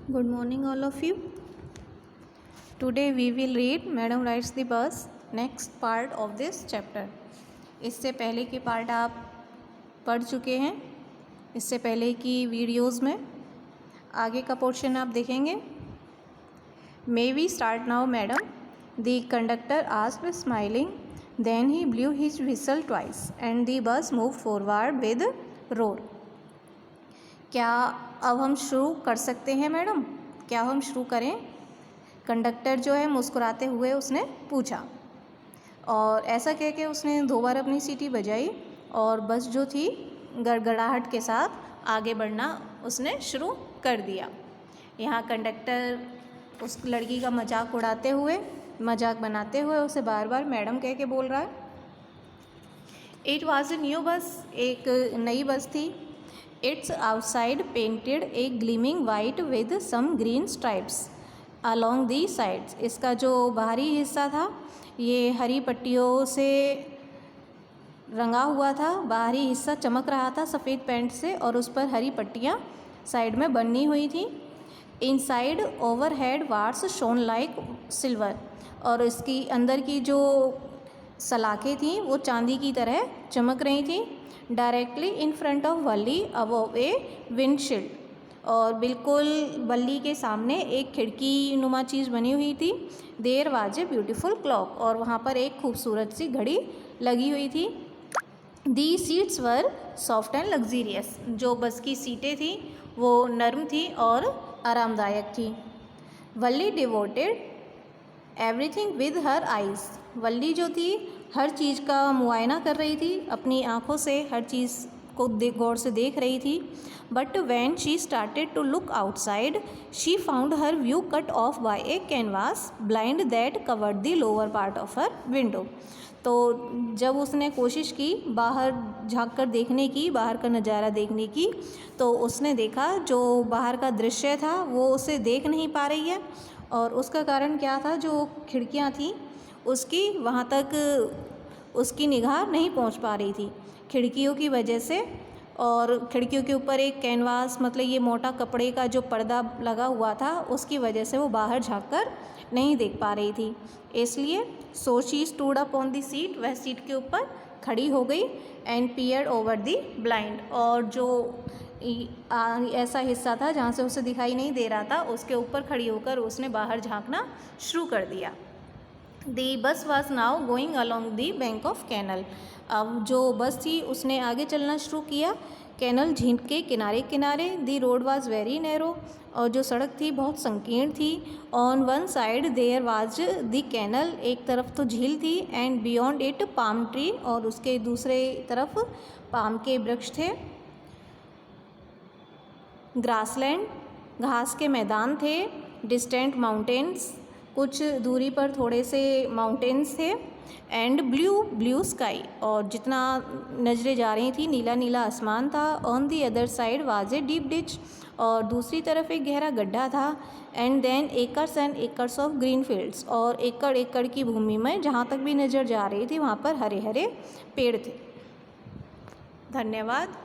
Good morning, all of you. Today we will read Madam Rides the Bus, next part of this chapter. इससे पहले के part आप पढ़ चुके हैं इससे पहले की वीडियोस में। आगे का पोर्शन आप देखेंगे। May we start now, madam? The conductor asked, smiling. Then he blew his whistle twice, and the bus moved forward with roar. क्या अब हम शुरू कर सकते हैं मैडम? क्या हम शुरू करें? कंडक्टर जो है मुस्कुराते हुए उसने पूछा, और ऐसा कह के उसने 2 बार अपनी सीटी बजाई और बस जो थी गड़गड़ाहट के साथ आगे बढ़ना उसने शुरू कर दिया। यहाँ कंडक्टर उस लड़की का मजाक उड़ाते हुए, मजाक बनाते हुए उसे बार बार मैडम कह के बोल रहा है। It was a new bus, एक नई बस थी। It's outside painted a gleaming white with some green stripes along the sides. इसका जो बाहरी हिस्सा था ये हरी पट्टियों से रंगा हुआ था। बाहरी हिस्सा चमक रहा था सफ़ेद पेंट से और उस पर हरी पट्टियाँ साइड में बनी हुई थी। Inside overhead wars shown like silver, और इसकी अंदर की जो सलाखें थी वो चांदी की तरह चमक रही थी। Directly in front of Valli above A windshield, और बिल्कुल बल्ली के सामने एक खिड़की नुमा चीज़ बनी हुई थी। There was a beautiful clock, और वहाँ पर एक खूबसूरत सी घड़ी लगी हुई थी। The seats were soft and luxurious, जो बस की सीटें थी वो नरम थी और आरामदायक थी। Valli devoted everything with her eyes, Valli जो थी हर चीज़ का मुआयना कर रही थी, अपनी आँखों से हर चीज़ को गौर से देख रही थी। But when she started to look outside she found her view cut off by a canvas blind that covered the lower part of her window. तो जब उसने कोशिश की बाहर झांक कर देखने की, बाहर का नज़ारा देखने की, तो उसने देखा जो बाहर का दृश्य था वो उसे देख नहीं पा रही है। और उसका कारण क्या था? जो खिड़कियां थी उसकी वहाँ तक उसकी निगाह नहीं पहुँच पा रही थी खिड़कियों की वजह से। और खिड़कियों के ऊपर एक कैनवास, मतलब ये मोटा कपड़े का जो पर्दा लगा हुआ था, उसकी वजह से वो बाहर झाँक कर नहीं देख पा रही थी। इसलिए so she stood up on the seat, वह सीट के ऊपर खड़ी हो गई। And peered over the blind, और जो ऐसा हिस्सा था जहाँ से उसे दिखाई नहीं दे रहा था उसके ऊपर खड़ी होकर उसने बाहर झाँकना शुरू कर दिया। The bus was now going along the bank of canal, अब जो बस थी उसने आगे चलना शुरू किया कैनल झील के किनारे किनारे। The road was very narrow, और जो सड़क थी बहुत संकीर्ण थी। On one side there was the canal, एक तरफ तो झील थी। And beyond it palm tree, और उसके दूसरे तरफ पाम के वृक्ष थे। ग्रासलैंड, घास के मैदान थे। डिस्टेंट माउंटेन्स, कुछ दूरी पर थोड़े से माउंटेन्स थे। एंड ब्लू स्काई, और जितना नजरें जा रही थी नीला नीला आसमान था। On the other side was a deep ditch, और दूसरी तरफ एक गहरा गड्ढा था। And then acres and acres of green fields, और एकड़ एकड़ की भूमि में जहाँ तक भी नज़र जा रही थी वहाँ पर हरे हरे पेड़ थे। धन्यवाद।